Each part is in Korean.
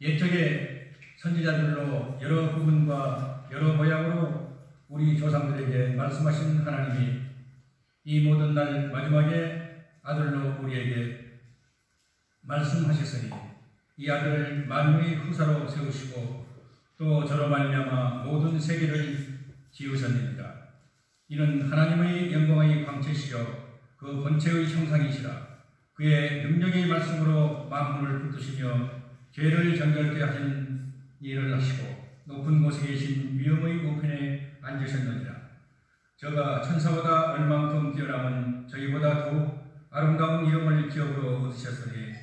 옛적의 선지자들로 여러 부분과 여러 모양으로 우리 조상들에게 말씀하신 하나님이 이 모든 날 마지막에 아들로 우리에게 말씀하셨으니 이 아들을 만유의 후사로 세우시고 또 저로 말미암아 모든 세계를 지으셨느니라. 이는 하나님의 영광의 광채시여 그 본체의 형상이시라. 그의 능력의 말씀으로 만물을 붙드시며 죄를 정결케 하신 일을 하시고 높은 곳에 계신 위엄의 우편에 앉으셨느니라. 저가 천사보다 얼만큼 뛰어남은 저희보다 더욱 아름다운 이름을 기업으로 얻으셨으니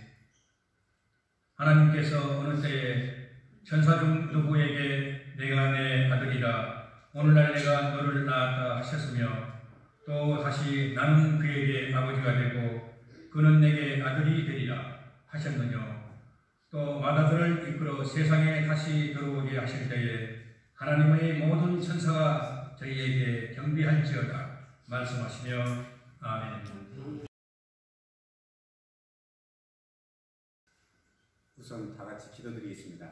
하나님께서 어느 때에 천사 중 누구에게 내가 내 아들이라 오늘날 내가 너를 낳았다 하셨으며 또 다시 나는 그에게 아버지가 되고 그는 내게 아들이 되리라 하셨느뇨. 또 맏아들을 이끌어 세상에 다시 들어오게 하실 때에 하나님의 모든 천사가 저희에게 경비할지어다 말씀하시며 아멘. 우선 다 같이 기도드리겠습니다.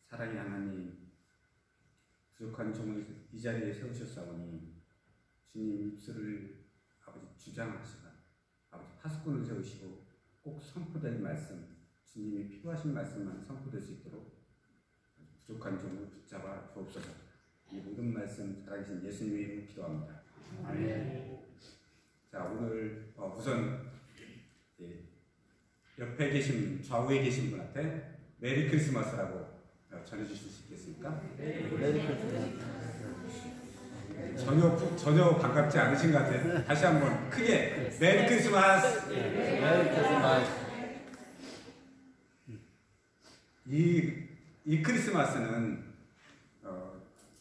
사랑의 하나님, 부족한 종을 이 자리에 세우셨사오니 주님 입술을 아버지 주장하시라. 아버지 파수꾼을 세우시고 꼭 선포될 말씀, 주님이 필요하신 말씀만 선포될 수 있도록 부족한 종을 붙잡아 주옵소서. 이 모든 말씀 살아계신 예수님의 이름으로 기도합니다. 아멘. 자, 오늘 우선 옆에 계신 좌우에 계신 분한테 메리 크리스마스라고 전해주실 수 있겠습니까? 메리 크리스마스. 전혀 반갑지 않으신 것 같아요. 다시 한번 크게 메리 크리스마스. 메리 크리스마스. 이 크리스마스는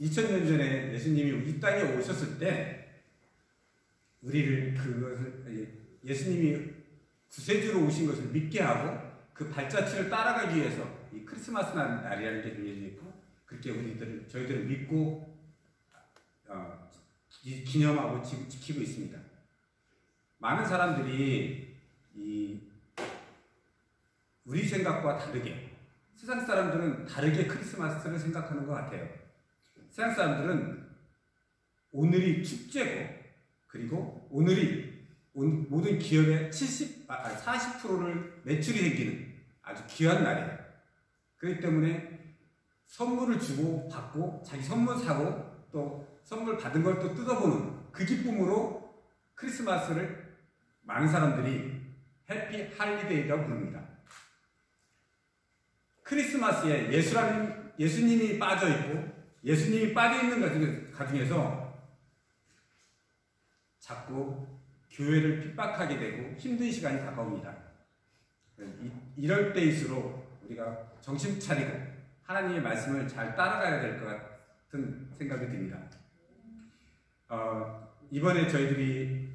2000년 전에 예수님이 이 땅에 오셨을 때 우리를 예수님이 구세주로 오신 것을 믿게 하고 그 발자취를 따라가기 위해서 이 크리스마스 날이라는 게 정해져 있고 그렇게 저희들을 믿고 기념하고 지키고 있습니다. 많은 사람들이 우리 생각과 다르게 세상 사람들은 다르게 크리스마스를 생각하는 것 같아요. 세상 사람들은 오늘이 축제고 그리고 오늘이 모든 기업의 40%를 매출이 생기는 아주 귀한 날이에요. 그렇기 때문에 선물을 주고 받고 자기 선물 사고 또 선물 받은 걸 또 뜯어보는 그 기쁨으로 크리스마스를 많은 사람들이 해피 할리데이라고 부릅니다. 크리스마스에 예수님이 빠져있고 예수님이 빠져있는 가중에서 자꾸 교회를 핍박하게 되고 힘든 시간이 다가옵니다. 이럴 때일수록 우리가 정신 차리고 하나님의 말씀을 잘 따라가야 될 것 같은 생각이 듭니다. 이번에 저희들이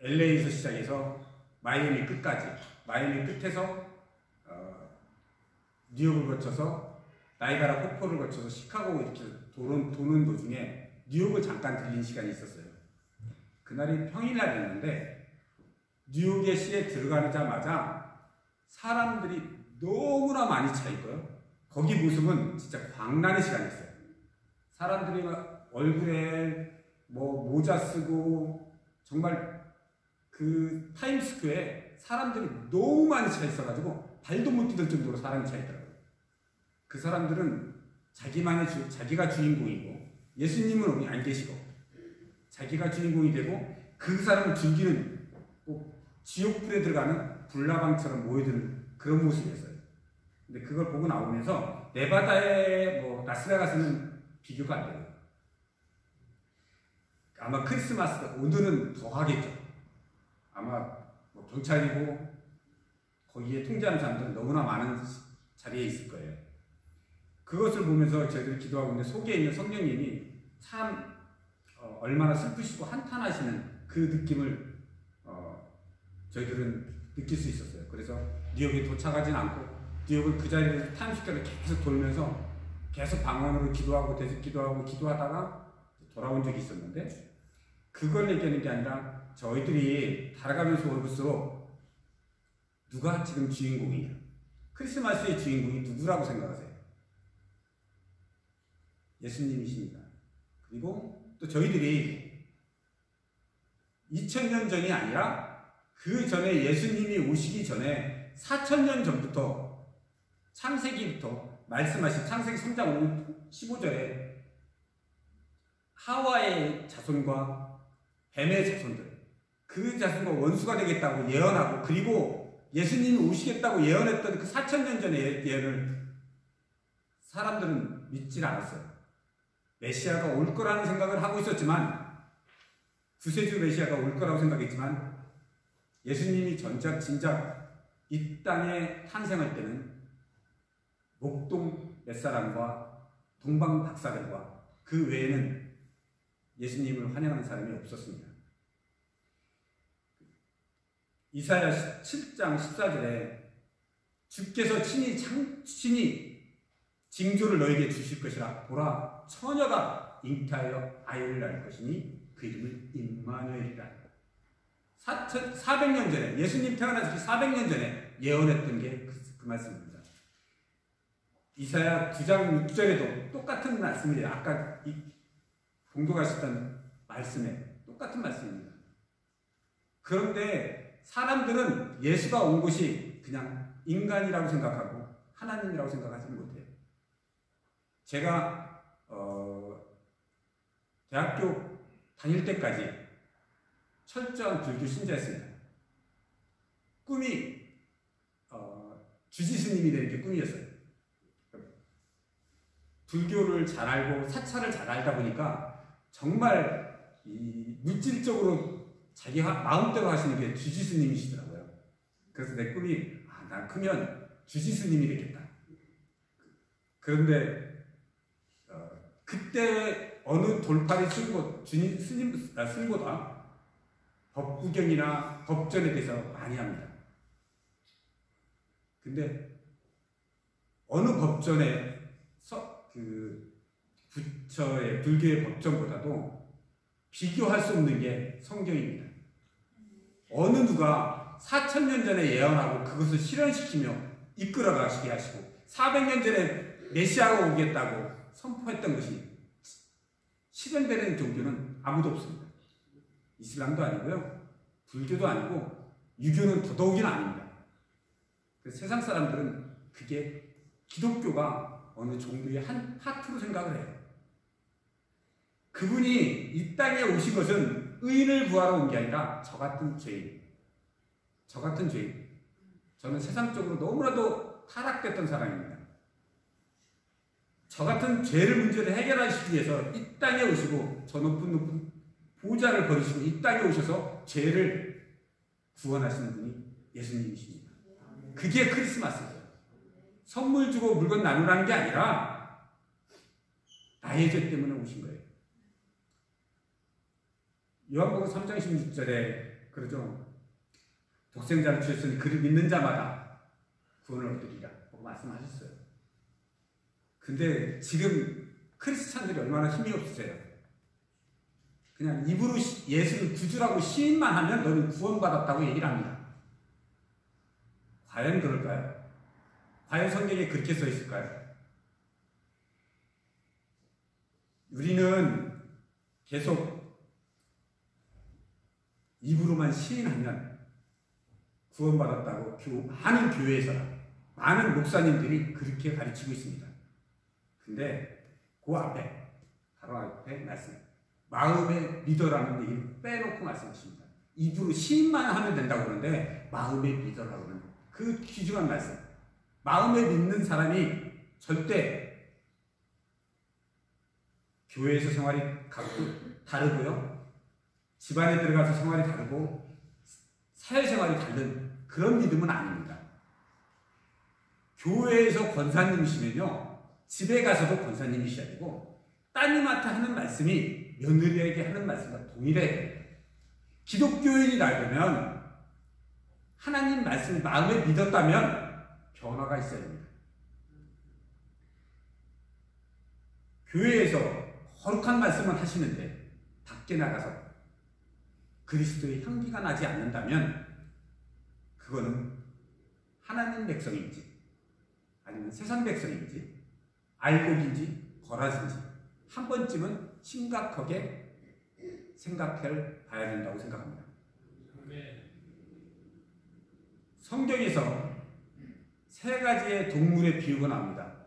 LA에서 시작해서 마이애미 끝에서 뉴욕을 거쳐서 나이가라 폭포를 거쳐서 시카고 이렇게 도는 도중에 뉴욕을 잠깐 들린 시간이 있었어요. 그날이 평일날이었는데 뉴욕의 시에 들어가자마자 사람들이 너무나 많이 차 있고요. 거기 모습은 진짜 광란의 시간이었어요. 사람들이 막 얼굴에 모자 쓰고 정말 그 타임스퀘어에 사람들이 너무 많이 차 있어가지고 발도 못 디딜 정도로 사람이 차 있더라고요. 그 사람들은 자기가 주인공이고 예수님은 안 계시고 자기가 주인공이 되고 그 사람을 즐기는 지옥불에 들어가는 불나방처럼 모여드는 그런 모습이었어요. 근데 그걸 보고 나오면서 네바다의 라스베가스는 비교가 안 돼요. 아마 크리스마스 오늘은 더 하겠죠. 아마 경찰이고 거기에 통제하는 사람들은 너무나 많은 자리에 있을 거예요. 그것을 보면서 저희들이 기도하고 있는데 속에 있는 성령님이 참 얼마나 슬프시고 한탄하시는 그 느낌을 저희들은 느낄 수 있었어요. 그래서 뉴욕에 도착하진 않고 뉴욕을 그 자리를 타임스퀘어를 계속 돌면서 계속 방언으로 기도하고 기도하다가 돌아온 적이 있었는데 그걸 얘기하는 게 아니라 저희들이 달아가면서 올수록 누가 지금 주인공이냐 크리스마스의 주인공이 누구라고 생각하세요? 예수님이십니다. 그리고 또 저희들이 2000년 전이 아니라 그 전에 예수님이 오시기 전에 4000년 전부터 창세기부터 말씀하신 창세기 3장 15절에 하와의 자손과 뱀의 자손들, 그 자손과 원수가 되겠다고 예언하고, 그리고 예수님이 오시겠다고 예언했던 그 4000년 전의 예언을 사람들은 믿질 않았어요. 메시아가 올 거라는 생각을 하고 있었지만, 구세주 메시아가 올 거라고 생각했지만, 예수님이 진작 이 땅에 탄생할 때는 목동 맷사람과 동방 박사들과 그 외에는 예수님을 환영하는 사람이 없었습니다. 이사야 7장 14절에 주께서 친히 징조를 너에게 주실 것이라. 보라, 처녀가 잉태하여 아이를 낳을 것이니 그 이름을 임마누엘이라. 400년 전에, 예수님 태어나기 400년 전에 예언했던 게 그 말씀입니다. 이사야 9장 6절에도 똑같은 말씀이에요. 아까 봉독하셨던 말씀에 똑같은 말씀입니다. 그런데 사람들은 예수가 온 곳이 그냥 인간이라고 생각하고 하나님이라고 생각하지 못해요. 제가 대학교 다닐 때까지 철저한 불교 신자였습니다. 꿈이 주지스님이 되는 게 꿈이었어요. 불교를 잘 알고 사찰을 잘 알다 보니까 정말 물질적으로 자기 마음대로 하시는 게 주지스님이시더라고요. 그래서 내 꿈이 난 크면 주지스님이 되겠다. 그런데 그때 어느 돌팔이 스님보다 법구경이나 법전에 대해서 많이 합니다. 근데 어느 법전에 부처의 불교의 법전보다도 비교할 수 없는 게 성경입니다. 어느 누가 4000년 전에 예언하고 그것을 실현시키며 이끌어가시게 하시고 400년 전에 메시아가 오겠다고 선포했던 것이 실현되는 종교는 아무도 없습니다. 이슬람도 아니고요, 불교도 아니고 유교는 더더욱이나 아닙니다. 그래서 세상 사람들은 그게 기독교가 어느 종교의 한 파트로 생각을 해요. 그분이 이 땅에 오신 것은 의인을 구하러 온 게 아니라 저 같은 죄인. 저는 세상적으로 너무나도 타락됐던 사람입니다. 저 같은 죄를 문제를 해결하시기 위해서 이 땅에 오시고 저 높은 보좌를 버리시고 이 땅에 오셔서 죄를 구원하시는 분이 예수님이십니다. 그게 크리스마스예요. 선물 주고 물건 나누라는 게 아니라 나의 죄 때문에 오신 거예요. 요한복음 3장 16절에 그러죠. 독생자를 주셨으니 그를 믿는 자마다 구원을 얻으리라 말씀하셨어요. 근데 지금 크리스찬들이 얼마나 힘이 없으세요. 그냥 입으로 예수를 구주라고 시인만 하면 너는 구원받았다고 얘기를 합니다. 과연 그럴까요? 과연 성경에 그렇게 써 있을까요? 우리는 계속 입으로만 시인하면 구원받았다고 많은 교회에서나 많은 목사님들이 그렇게 가르치고 있습니다. 근데 그 앞에 바로 앞에 말씀, 마음에 믿어라는 얘기를 빼놓고 말씀하십니다. 입으로 시인만 하면 된다고 그러는데 마음에 믿어라고 그러는 그 귀중한 말씀. 마음에 믿는 사람이 절대 교회에서 생활이 다르고요, 집안에 들어가서 생활이 다르고 사회생활이 다른 그런 믿음은 아닙니다. 교회에서 권사님이시면요, 집에 가서도 권사님이셔야 되고 따님한테 하는 말씀이 며느리에게 하는 말씀과 동일해야 됩니다. 기독교인이 되려면 하나님 말씀을 마음에 믿었다면 변화가 있어야 됩니다. 교회에서 거룩한 말씀을 하시는데 밖에 나가서 그리스도의 향기가 나지 않는다면 그거는 하나님 백성인지 아니면 세상 백성인지 알곡인지 거라진지 한 번쯤은 심각하게 생각해 봐야 된다고 생각합니다. 성경에서 세 가지의 동물의 비유가 나옵니다.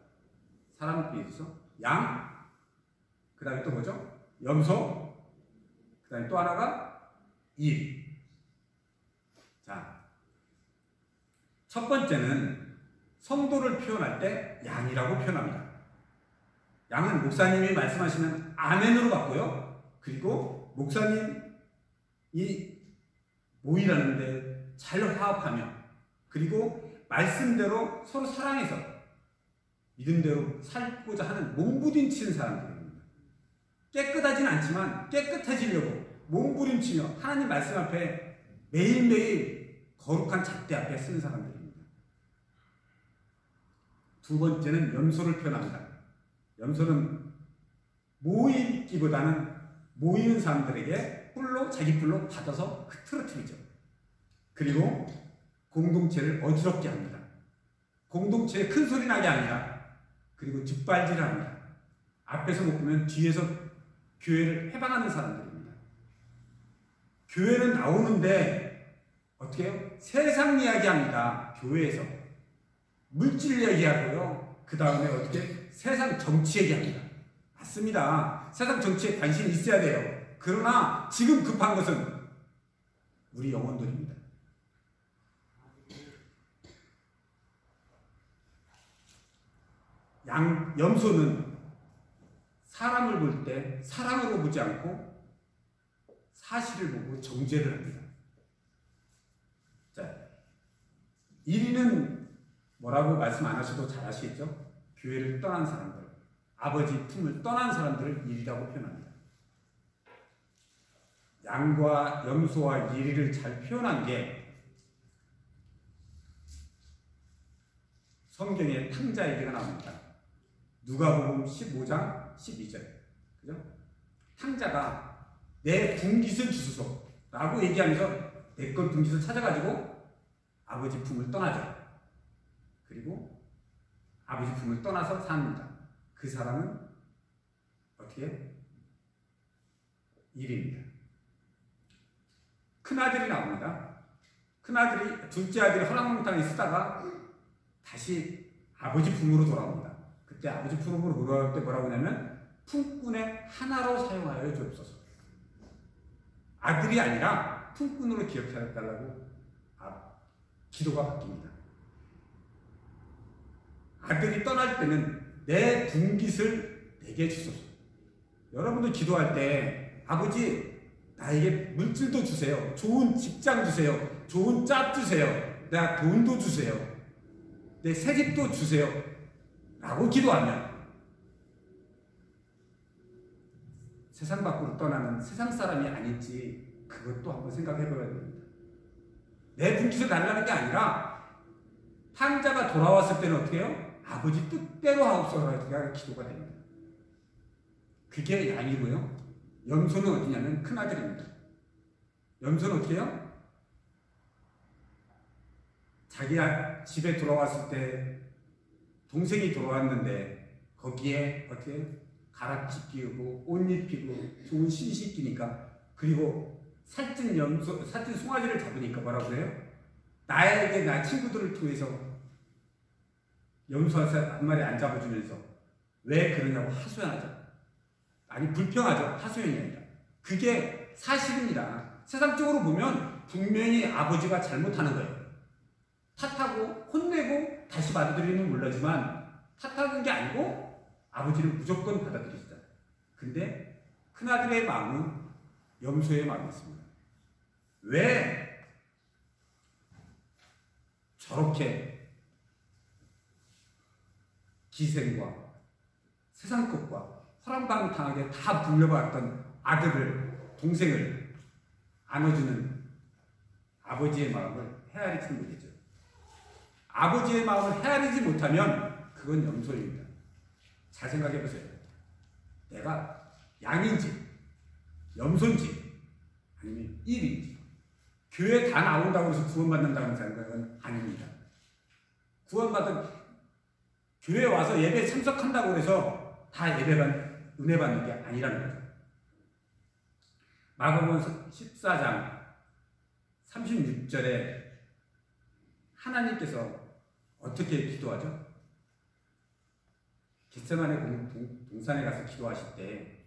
사람 비유에서 양, 그 다음에 또 뭐죠? 염소, 그 다음에 또 하나가 일. 자, 첫 번째는 성도를 표현할 때 양이라고 표현합니다. 양은 목사님이 말씀하시는 아멘으로 받고요. 그리고 목사님이 모이라는데 잘 화합하며 그리고 말씀대로 서로 사랑해서 믿음대로 살고자 하는 몸부림치는 사람들입니다. 깨끗하진 않지만 깨끗해지려고 몸부림치며 하나님 말씀 앞에 매일매일 거룩한 잣대 앞에 쓰는 사람들입니다. 두 번째는 염소를 표현합니다. 염소는 모이기보다는 모이는 사람들에게 자기 뿔로 받아서 흐트러뜨리죠. 그리고 공동체를 어지럽게 합니다. 공동체에 큰 소리 나게 합니다. 그리고 뒷발질을 합니다. 앞에서 못 보면 뒤에서 교회를 해방하는 사람들입니다. 교회는 나오는데 어떻게 해요? 세상 이야기합니다. 교회에서 물질 얘기하고요. 그 다음에 어떻게 세상 정치 얘기합니다. 맞습니다. 세상 정치에 관심이 있어야 돼요. 그러나 지금 급한 것은 우리 영혼들입니다. 염소는 사람을 볼 때 사랑으로 보지 않고 사실을 보고 정죄를 합니다. 자, 1위는 뭐라고 말씀 안 하셔도 잘 아시겠죠? 교회를 떠난 사람들, 아버지 품을 떠난 사람들을 1위라고 표현합니다. 양과 염소와 1위를 잘 표현한 게 성경에 탕자 얘기가 나옵니다. 누가복음 15장 12절. 그죠? 탕자가 내 분깃을 주소서 라고 얘기하면서 내 것 분깃을 찾아가지고 아버지 품을 떠나죠. 그리고 아버지 품을 떠나서 삽니다. 그 사람은 어떻게 해요? 일입니다. 큰아들이 나옵니다. 큰아들이, 둘째 아들이 허랑방탕에 쓰다가 다시 아버지 품으로 돌아옵니다. 그때 아버지 품으로 돌아올 때 뭐라고 하냐면 품꾼의 하나로 사용하여 주옵소서. 아들이 아니라 품꾼으로 기억해달라고 기도가 바뀝니다. 아들이 떠날 때는 내 분깃을 내게 주소서. 여러분도 기도할 때 아버지 나에게 물질도 주세요. 좋은 직장 주세요. 좋은 짭 주세요. 내가 돈도 주세요. 내 새집도 주세요. 라고 기도하면 세상 밖으로 떠나는 세상 사람이 아닐지 그것도 한번 생각해 봐야 됩니다. 내 분깃을 달라는 게 아니라 탕자가 돌아왔을 때는 어떻게 해요? 아버지 뜻대로 하옵소서가 기도가 됩니다. 그게 양이고요. 염소는 어디냐면 큰아들입니다. 염소는 어떻게 해요? 자기 집에 돌아왔을 때 동생이 돌아왔는데 거기에 어떻게 가락지 끼우고 옷 입히고 좋은 신 시키니까 그리고 살찐 송아지를 잡으니까 뭐라고 해요? 나에게 나 친구들을 통해서 염소 한 마리 안 잡아주면서 왜 그러냐고 하소연하죠. 아니 불평하죠. 하소연이 아니라. 그게 사실입니다. 세상적으로 보면 분명히 아버지가 잘못하는 거예요. 탓하고 혼내고 다시 받아들이는 몰라지만 탓하는 게 아니고 아버지를 무조건 받아들이시잖아요. 근데 큰아들의 마음은 염소의 마음이었습니다. 왜 저렇게 기생과 세상 것과 허랑방탕하게 다 물려받았던 아들을, 동생을 안아주는 아버지의 마음을 헤아리지 못했죠. 아버지의 마음을 헤아리지 못하면 그건 염소입니다. 잘 생각해 보세요. 내가 양인지, 염소인지, 아니면 일인지. 교회 다 나온다고 해서 구원받는다는 생각은 아닙니다. 구원받은 교회 와서 예배 참석한다고 해서 다 은혜 받는 게 아니라는 거죠. 마가복음 14장 36절에 하나님께서 어떻게 기도하죠? 겟세마네 동산에 가서 기도하실 때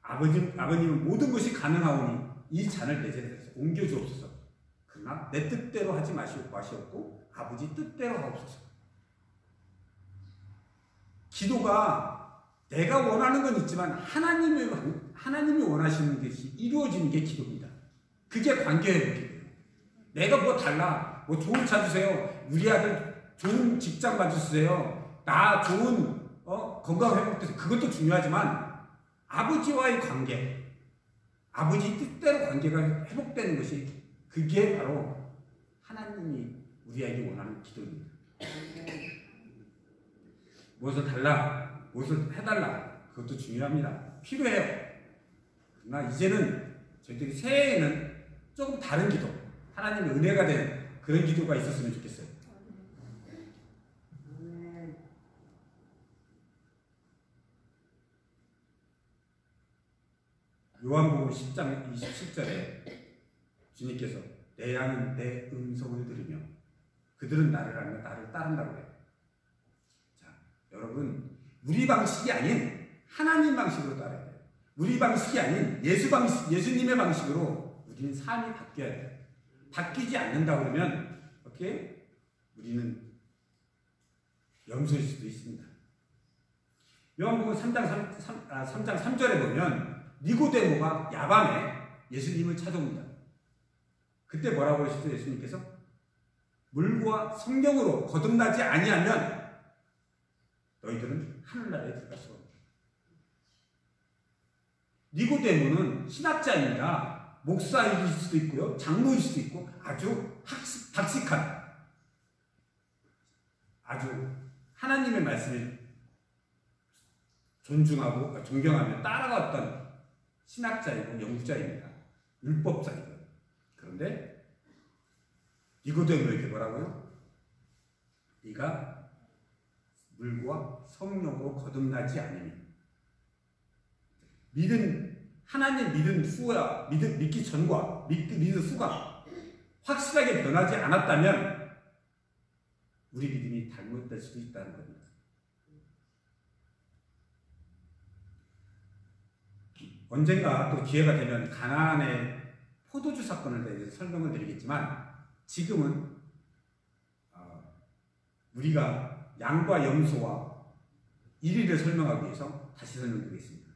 아버님은 모든 것이 가능하오니 이 잔을 내 제에서 옮겨주옵소서. 그러나 내 뜻대로 하지 마시옵고 아버지 뜻대로 하옵소서. 기도가 내가 원하는 건 있지만 하나님이 원하시는 것이 이루어지는 게 기도입니다. 그게 관계회복이에요. 내가 뭐 달라, 뭐 좋은 차 주세요, 우리 아들 좋은 직장 가주세요, 나 좋은 건강 회복돼서 그것도 중요하지만 아버지와의 관계, 아버지 뜻대로 관계가 회복되는 것이 그게 바로 하나님이 우리에게 원하는 기도입니다. 무엇을 달라, 무엇을 해달라, 그것도 중요합니다. 필요해요. 그러나 이제는 저희들이 새해에는 조금 다른 기도, 하나님의 은혜가 되는 그런 기도가 있었으면 좋겠어요. 요한복음 10장 27절에 주님께서 내 양은 내 음성을 들으며 그들은 나를 알며 나를 따른다고 해요. 자, 여러분, 우리 방식이 아닌 하나님 방식으로 따라야 돼요. 우리 방식이 아닌 예수님의 방식으로 우리는 삶이 바뀌어야 돼요. 바뀌지 않는다 그러면 어떻게? 우리는 염소일 수도 있습니다. 요한복음 3장 3절에 보면 니고데모가 야밤에 예수님을 찾아옵니다. 그때 뭐라고 하셨죠? 예수님께서 물과 성령으로 거듭나지 아니하면 너희들은 하늘나라에 들어갈 수가 없다. 니고데모는 신학자입니다. 목사일 수도 있고요, 장로일 수도 있고 아주 박식한, 아주 하나님의 말씀을 존경하며 따라갔던 신학자이고 연구자입니다. 율법자이고. 그런데 니고데모에게 뭐라고요? 네가 물과 성령으로 거듭나지 않으면, 하나님 믿은 후와 믿기 전과 믿은 후가 확실하게 변하지 않았다면 우리 믿음이 잘못될 수도 있다는 겁니다. 언젠가 또 기회가 되면 가나안의 포도주 사건을 대해서 설명을 드리겠지만, 지금은 우리가 양과 염소와 이리를 설명하기 위해서 다시 설명드리겠습니다.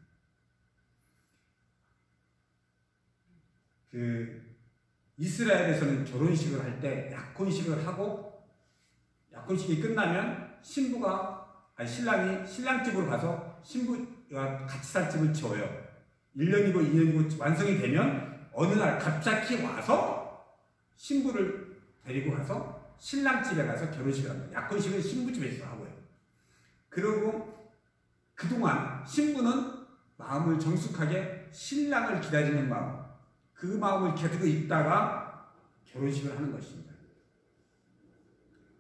이스라엘에서는 결혼식을 할 때 약혼식을 하고, 약혼식이 끝나면 신랑이 신랑집으로 가서 신부와 같이 살 집을 지어요. 1년이고 2년이고 완성이 되면 어느 날 갑자기 와서 신부를 데리고 가서 신랑집에 가서 결혼식을 합니다. 약혼식은 신부집에서 하고요. 그리고 그동안 신부는 마음을 정숙하게 신랑을 기다리는 마음, 그 마음을 가지고 있다가 결혼식을 하는 것입니다.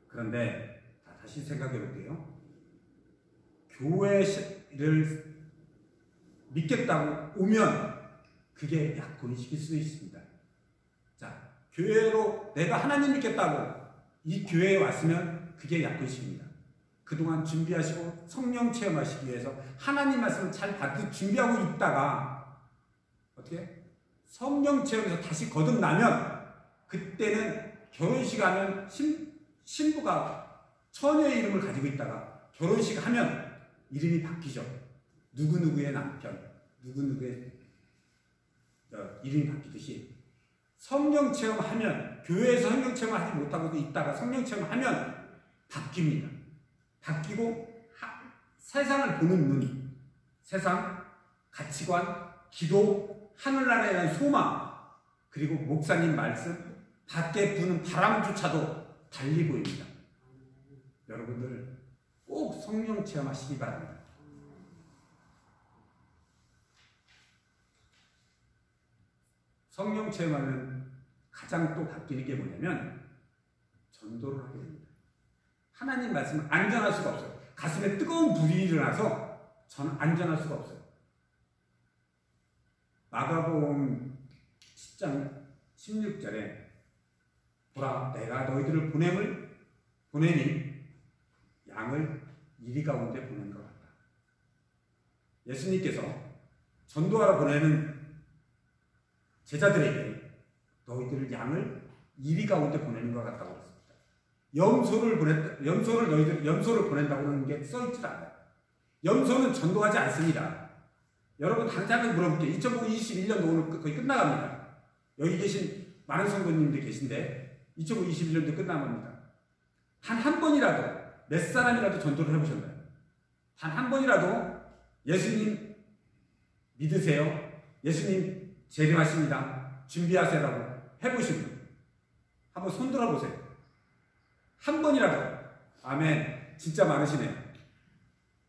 그런데 다시 생각해 볼게요. 교회를 믿겠다고 오면 그게 약혼식일 수도 있습니다. 자, 교회로 내가 하나님 믿겠다고 이 교회에 왔으면 그게 약혼식입니다. 그동안 준비하시고 성령 체험하시기 위해서 하나님 말씀을 잘 받고 준비하고 있다가 어떻게? 성령 체험에서 다시 거듭나면 그때는 결혼식 하면 신부가 처녀의 이름을 가지고 있다가 결혼식 하면 이름이 바뀌죠. 누구누구의 남편, 누구누구의 이름이 바뀌듯이 성령 체험하면, 교회에서 성령 체험을 하지 못하고도 있다가 성령 체험하면 바뀝니다. 바뀌고 세상을 보는 눈, 세상, 가치관, 기도, 하늘나라에 대한 소망, 그리고 목사님 말씀, 밖에 부는 바람조차도 달리 보입니다. 여러분들 꼭 성령 체험하시기 바랍니다. 성령 체험하면 가장 또 바뀌는 게 뭐냐면 전도를 하게 됩니다. 하나님 말씀은 안전할 수가 없어요. 가슴에 뜨거운 불이 일어나서 저는 안전할 수가 없어요. 마가복음 10장 16절에 보라 내가 너희들을 보내니 양을 이리 가운데 보낸 것 같다. 예수님께서 전도하러 보내는 제자들에게 너희들 양을 이리 가운데 보내는 것 같다고 했습니다. 염소를 보낸다고 하는 게 써있지 않아요. 염소는 전도하지 않습니다. 여러분 당장은 물어볼게요. 2021년도 오늘 거의 끝나갑니다. 여기 계신 많은 성도님들 계신데 2021년도 끝나갑니다. 단 한 번이라도 몇 사람이라도 전도를 해보셨나요? 단 한 번이라도 예수님 믿으세요. 예수님 재림하십니다. 준비하세요라고 해보신 분 한번 손 들어보세요. 한 번이라도. 아멘. 진짜 많으시네요.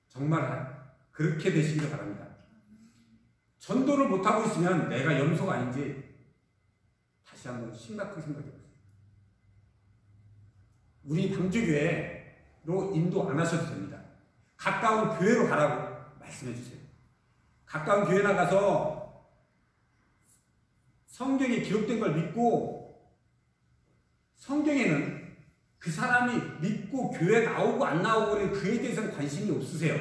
정말 그렇게 되시기를 바랍니다. 전도를 못하고 있으면 내가 염소가 아닌지 다시 한번 심각하게 생각해보세요. 우리 방주교회로 인도 안 하셔도 됩니다. 가까운 교회로 가라고 말씀해주세요. 가까운 교회 나가서 성경에 기록된 걸 믿고, 성경에는 그 사람이 믿고 교회 나오고 안 나오고는 그에 대해서는 관심이 없으세요.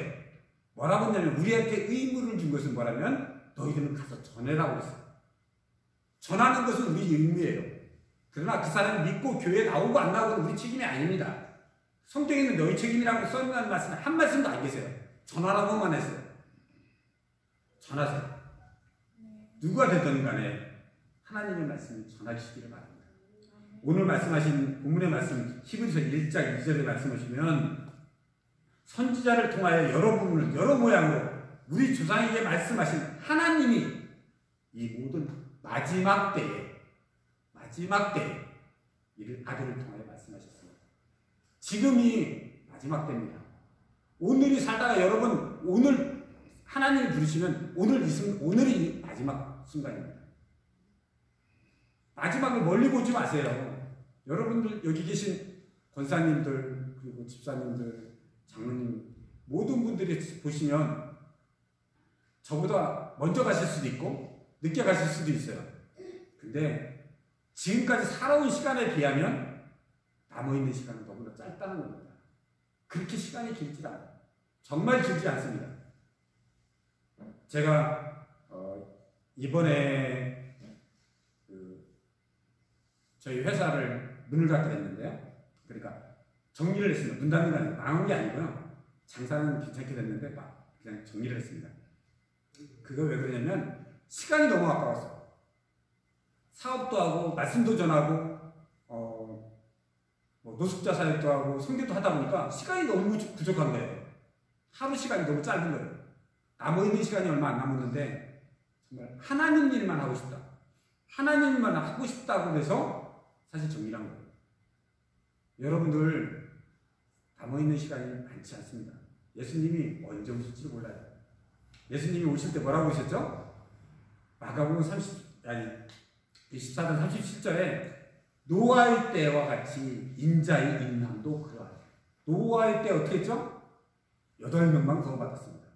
뭐라고 했냐면 우리한테 의무를 준 것은 뭐라면 너희들은 가서 전해라고 했어요. 전하는 것은 우리 의무예요. 그러나 그 사람이 믿고 교회 나오고 안 나오고는 우리 책임이 아닙니다. 성경에는 너희 책임이라고 써있는 말씀 한 말씀도 안 계세요. 전하라고만 했어요. 전하세요. 누가 되든 간에 하나님의 말씀을 전하시기를 바랍니다. 오늘 말씀하신 본문의 말씀 히브리서 1장 2절에 말씀하시면 선지자를 통하여 여러 부분을 여러 모양으로 우리 조상에게 말씀하신 하나님이 이 모든 마지막 때에 이를 아들을 통하여 말씀하셨습니다. 지금이 마지막 때입니다. 오늘이 살다가 여러분 오늘 하나님이 부르시면 오늘이 마지막 순간입니다. 마지막을 멀리 보지 마세요. 여러분들 여기 계신 권사님들 그리고 집사님들 장로님 모든 분들이 보시면 저보다 먼저 가실 수도 있고 늦게 가실 수도 있어요. 근데 지금까지 살아온 시간에 비하면 남아있는 시간은 너무나 짧다는 겁니다. 그렇게 시간이 길지 않아요. 정말 길지 않습니다. 제가 이번에 저희 회사를 문을 닫게 됐는데요. 그러니까 정리를 했습니다. 문 닫는 게 아니고 망한 게 아니고요. 장사는 괜찮게 됐는데 막 그냥 정리를 했습니다. 그거 왜 그러냐면 시간이 너무 아까웠어요. 사업도 하고 말씀도 전하고 노숙자 사역도 하고 선교도 하다 보니까 시간이 너무 부족한 거예요. 하루 시간이 너무 짧은 거예요. 남아있는 시간이 얼마 안 남았는데 정말 하나님 일만 하고 싶다. 하나님 일만 하고 싶다고 해서 사실 정리를 한 거예요. 여러분들 남아있는 시간이 많지 않습니다. 예수님이 언제 오실지 몰라요. 예수님이 오실 때 뭐라고 하셨죠? 마가복음 24장 37절에 노아의 때와 같이 인자의 인남도 그러하다. 노아의 때 어떻게 했죠? 8명만 구원받았습니다.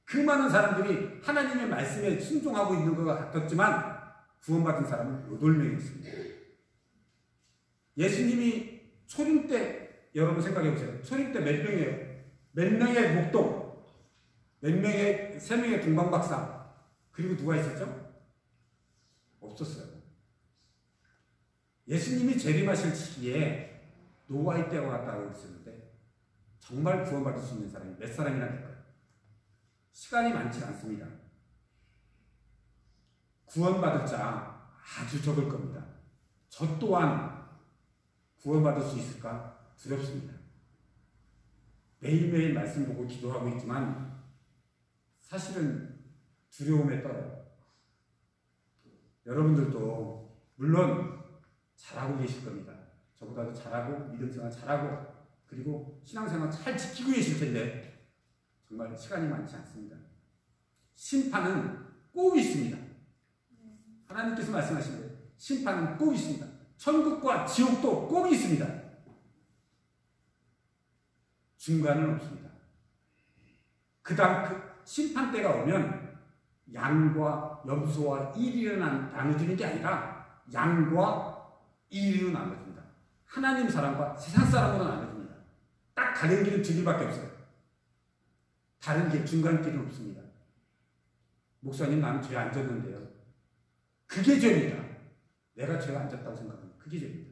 그 많은 사람들이 하나님의 말씀에 순종하고 있는 것 같았지만 구원받은 사람은 8명이었습니다. 예수님이 초림 때 여러분 생각해 보세요. 초림 때 몇 명이에요? 몇 명의 목동, 몇 명의 3명의 동방박사, 그리고 누가 있었죠? 없었어요. 예수님이 재림하실 시기에 노아의 때와 같다고 했었는데 정말 구원받을 수 있는 사람이 몇 사람이나 될까요? 시간이 많지 않습니다. 구원받을 자 아주 적을 겁니다. 저 또한 구원받을 수 있을까 두렵습니다. 매일매일 말씀 보고 기도하고 있지만 사실은 두려움에 떨어요. 여러분들도 물론 잘하고 계실 겁니다. 저보다도 잘하고 믿음생활 잘하고 그리고 신앙생활 잘 지키고 계실 텐데 정말 시간이 많지 않습니다. 심판은 꼭 있습니다. 하나님께서 말씀하신 거예요. 심판은 꼭 있습니다. 천국과 지옥도 꼭 있습니다. 중간은 없습니다. 그다음 그 심판 때가 오면 양과 염소와 이리로 나눠지는 게 아니라 양과 이리로 나눠집니다. 하나님 사람과 세상 사람으로 나눠집니다. 딱 가는 길은 두 길밖에 없어요. 다른 길, 중간 길은 없습니다. 목사님, 나는 죄 안 졌는데요. 그게 죄입니다. 내가 죄가 안 졌다고 생각합니다. 그게 죄입니다.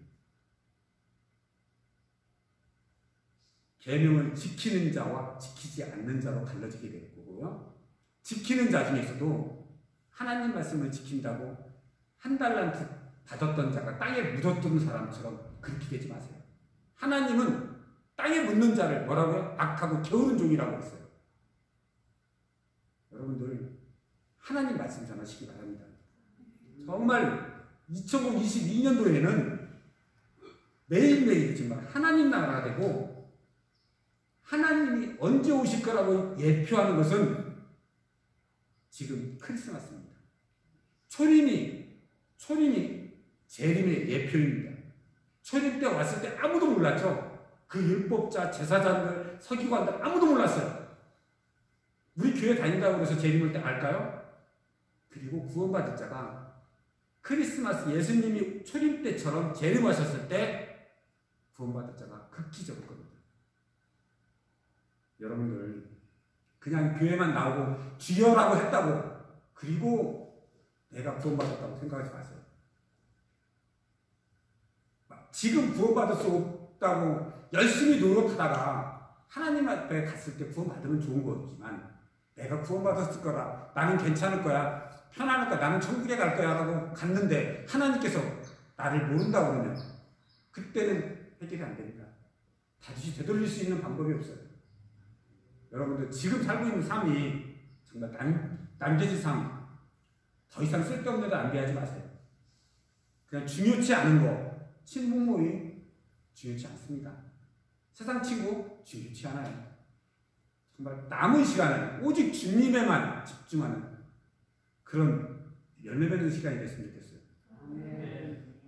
계명을 지키는 자와 지키지 않는 자로 갈라지게 될 거고요. 지키는 자 중에서도 하나님 말씀을 지킨다고 한 달란트 받았던 자가 땅에 묻었던 사람처럼 그렇게 되지 마세요. 하나님은 땅에 묻는 자를 뭐라고요? 악하고 게으른 종이라고 했어요. 여러분들 하나님 말씀 전하시기 바랍니다. 정말 2022년도에는 매일매일 정말 하나님 나라가 되고 하나님이 언제 오실 거라고 예표하는 것은 지금 크리스마스입니다. 초림이 재림의 예표입니다. 초림 때 왔을 때 아무도 몰랐죠. 그 율법자, 제사장들, 서기관들 아무도 몰랐어요. 우리 교회 다닌다고 해서 재림을 때 알까요? 그리고 구원받을 자가 크리스마스 예수님이 초림 때처럼 재림하셨을 때 구원받을 자가 극히 적을 겁니다. 여러분들 그냥 교회만 나오고 주여라고 했다고 그리고 내가 구원받았다고 생각하지 마세요. 지금 구원받을 수 없다고 열심히 노력하다가 하나님 앞에 갔을 때 구원받으면 좋은 거지만 내가 구원받았을 거라, 나는 괜찮을 거야, 편안할 거야, 나는 천국에 갈 거야 라고 갔는데 하나님께서 나를 모른다고 그러면 그때는 해결이 안 됩니다. 다시 되돌릴 수 있는 방법이 없어요. 여러분들 지금 살고 있는 삶이 정말 남겨진 삶, 더 이상 쓸데없는 데 낭비하지 마세요. 그냥 중요치 않은 거, 친구 모임 중요치 않습니다. 세상 친구 중요치 않아요. 정말 남은 시간은 오직 주님에만 집중하는 그런 열매 맺는 시간이 됐으면 좋겠어요.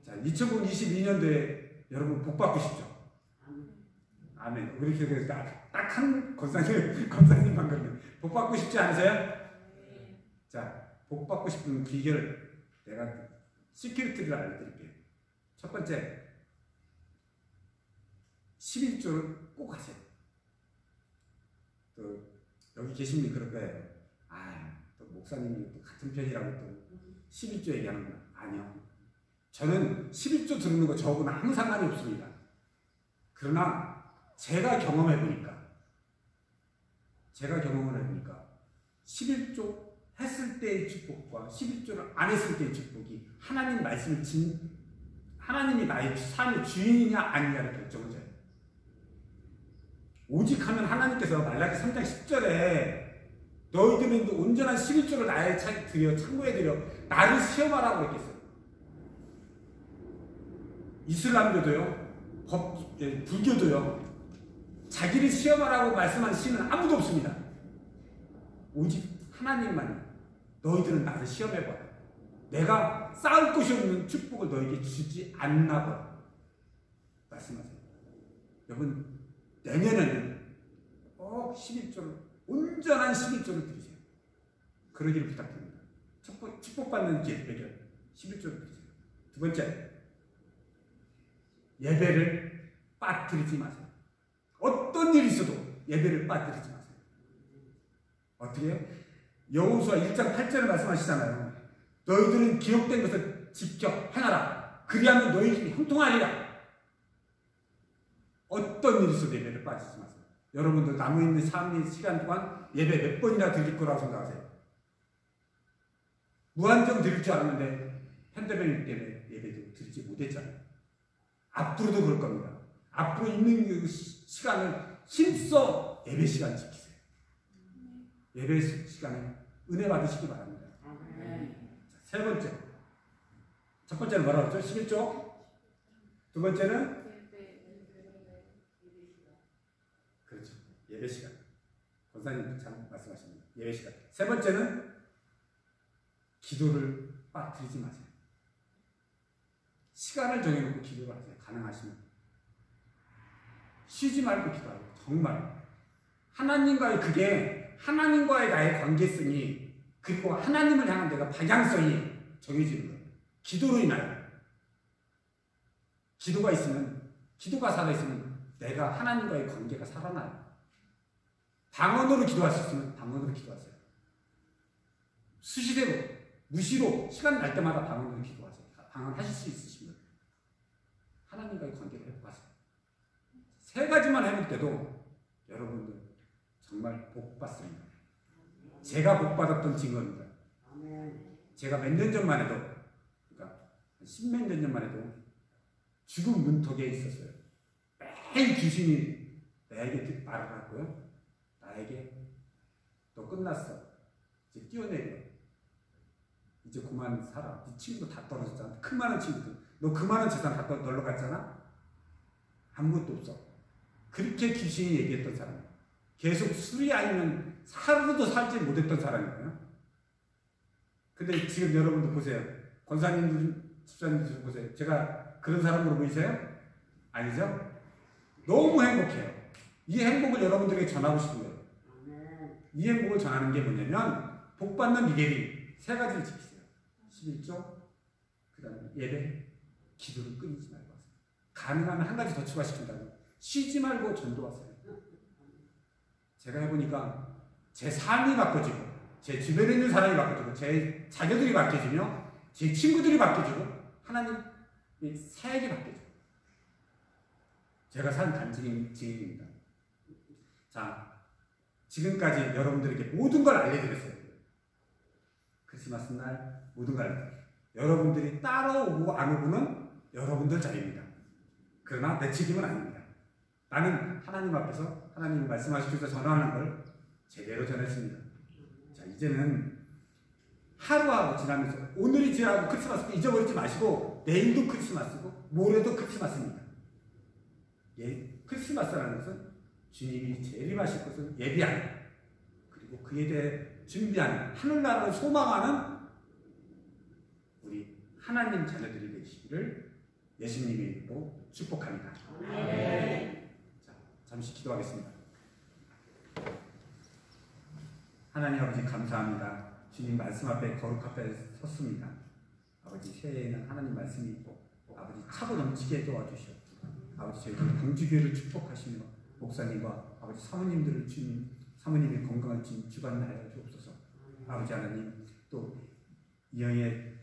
자, 2022년도에 여러분 복 받으시죠? 아멘. 우리 교회에서 딱한 권사님만 그러면 복 받고 싶지 않으세요? 자, 복 받고 싶은 비결 내가 시큐리티를 알려드릴게요. 첫 번째, 11조를 꼭 하세요. 또 여기 계신 분이 그럴 거예요. 또 목사님이 또 같은 편이라고 또 11조 얘기하는구나. 아니요. 저는 11조 듣는 거 저하고는 아무 상관이 없습니다. 그러나 제가 경험을 해보니까 11조 했을 때의 축복과 11조를 안 했을 때의 축복이 하나님 말씀을 하나님이 나의 삶의 주인이냐 아니냐를 결정을 해요. 오직 하면 하나님께서 말라기 3장 10절에 너희들은 온전한 11조를 나의 창고에 들여 나를 시험하라고 했겠어요. 이슬람교도요, 불교도요, 자기를 시험하라고 말씀한 신은 아무도 없습니다. 오직 하나님만 너희들은 나를 시험해봐라. 내가 쌓을 곳이 없는 축복을 너에게 주지 않나 봐. 말씀하세요. 여러분, 내년에는 꼭 11조를, 온전한 11조를 드리세요. 그러기를 부탁드립니다. 축복받는 예배를 11조를 드리세요. 두 번째, 예배를 빠뜨리지 마세요. 어떤 일이 있어도 예배를 빠뜨리지 마세요. 어떻게 해요? 여호수아 1장 8절에 말씀하시잖아요. 너희들은 기록된 것을 지켜 행하라. 그리하면 너희들이 형통하리라. 어떤 일이 있어도 예배를 빠지지 마세요. 여러분들 남아있는 삶의 시간 동안 예배 몇 번이나 드릴 거라고 생각하세요? 무한정 드릴 줄 알았는데 팬데믹 때문에 예배도 드리지 못했잖아요. 앞으로도 그럴 겁니다. 앞으로 있는 그 시간을 힘써 예배 시간 지키세요. 예배 시간에 은혜 받으시기 바랍니다. 자, 세 번째. 첫 번째는 뭐라고 했죠? 11조. 두 번째는 그렇죠. 예배 시간. 권사님 참 말씀하십니다. 예배 시간. 세 번째는 기도를 빠뜨리지 마세요. 시간을 정해놓고 기도를 하세요. 가능하시면. 쉬지 말고 기도하고 정말 하나님과의 그게 하나님과의 나의 관계성이 그리고 하나님을 향한 내가 방향성이 정해지는 거예요. 기도로 인하여. 기도가 있으면 기도가 살아있으면 내가 하나님과의 관계가 살아나요. 방언으로 기도할 수 있으면 방언으로 기도하세요. 수시대로 무시로 시간 날 때마다 방언으로 기도하세요. 방언하실 수 있으시면 하나님과의 관계를 회복하세요. 세 가지만 해볼 때도 여러분들 정말 복 받습니다. 제가 복 받았던 증거입니다. 제가 몇 년 전만 해도, 그러니까 십몇 년 전만 해도 죽음 문턱에 있었어요. 매일 귀신이 나에게 말을 하고요. 나에게 너 끝났어. 이제 뛰어내려. 이제 그만 살아. 네 친구도 다 떨어졌잖아. 큰 많은 친구들. 너 그 많은 재산 다 널러 갔잖아. 아무것도 없어. 그렇게 귀신이 얘기했던 사람. 계속 술이 아니면 하루도 살지 못했던 사람이에요. 근데 지금 여러분들 보세요. 권사님들, 집사님들 보세요. 제가 그런 사람으로 보이세요? 아니죠? 너무 행복해요. 이 행복을 여러분들에게 전하고 싶은 거예요. 이 행복을 전하는 게 뭐냐면 복받는 비결이 세 가지를 지키세요. 11조, 그 다음에 예배, 기도를 끊이지 말고 하세요. 가능하면 한 가지 더 추가시킨다면 쉬지 말고 전도하세요. 제가 해보니까 제 삶이 바꿔지고 제 주변에 있는 사람이 바꿔지고 제 자녀들이 바뀌어지며 제 친구들이 바뀌어지고 하나님의 사역이 바뀌어져요. 제가 산 간증입니다. 자, 지금까지 여러분들에게 모든 걸 알려드렸어요. 크리스마스 날 모든 걸 알려드렸어요. 여러분들이 따라오고 안 오고는 여러분들 자리입니다. 그러나 내 책임은 아닙니다. 나는 하나님 앞에서 하나님이 말씀하시면서 전하는 걸 제대로 전했습니다. 자, 이제는 하루하루 지나면서 오늘이 지나고 크리스마스 잊어버리지 마시고 내일도 크리스마스고 모레도 크리스마스입니다. 예, 크리스마스라는 것은 주님이 재림하실 것을 예비하는 그리고 그에 대해 준비하는 하늘나라를 소망하는 우리 하나님 자녀들이 되시기를 예수님의 이름으로 축복합니다. 자, 잠시 기도하겠습니다. 하나님 아버지 감사합니다. 주님 말씀 앞에 거룩 앞에 섰습니다. 아버지 새해에는 하나님 말씀이 있고 아버지 차고 넘치게 도와주시옵소서. 아버지 저희 광주교회를 축복하시며 목사님과 아버지 사모님들을 주님 사모님의 건강을 주관하여 주옵소서. 아버지 하나님 또 이영희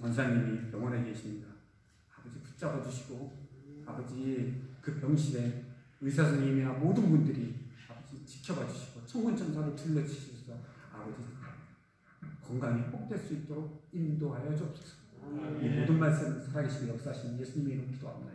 권사님이 병원에 계십니다. 아버지 붙잡아 주시고 아버지 그 병실에 의사 선생님이나 모든 분들이 아버지 지켜봐 주시고 천군천사를 둘러주셔서 아버지 건강이 회복될 수 있도록 인도하여 주옵소서. 이 모든 말씀 살아계신 역사하신 예수님의 이름으로 기도합니다.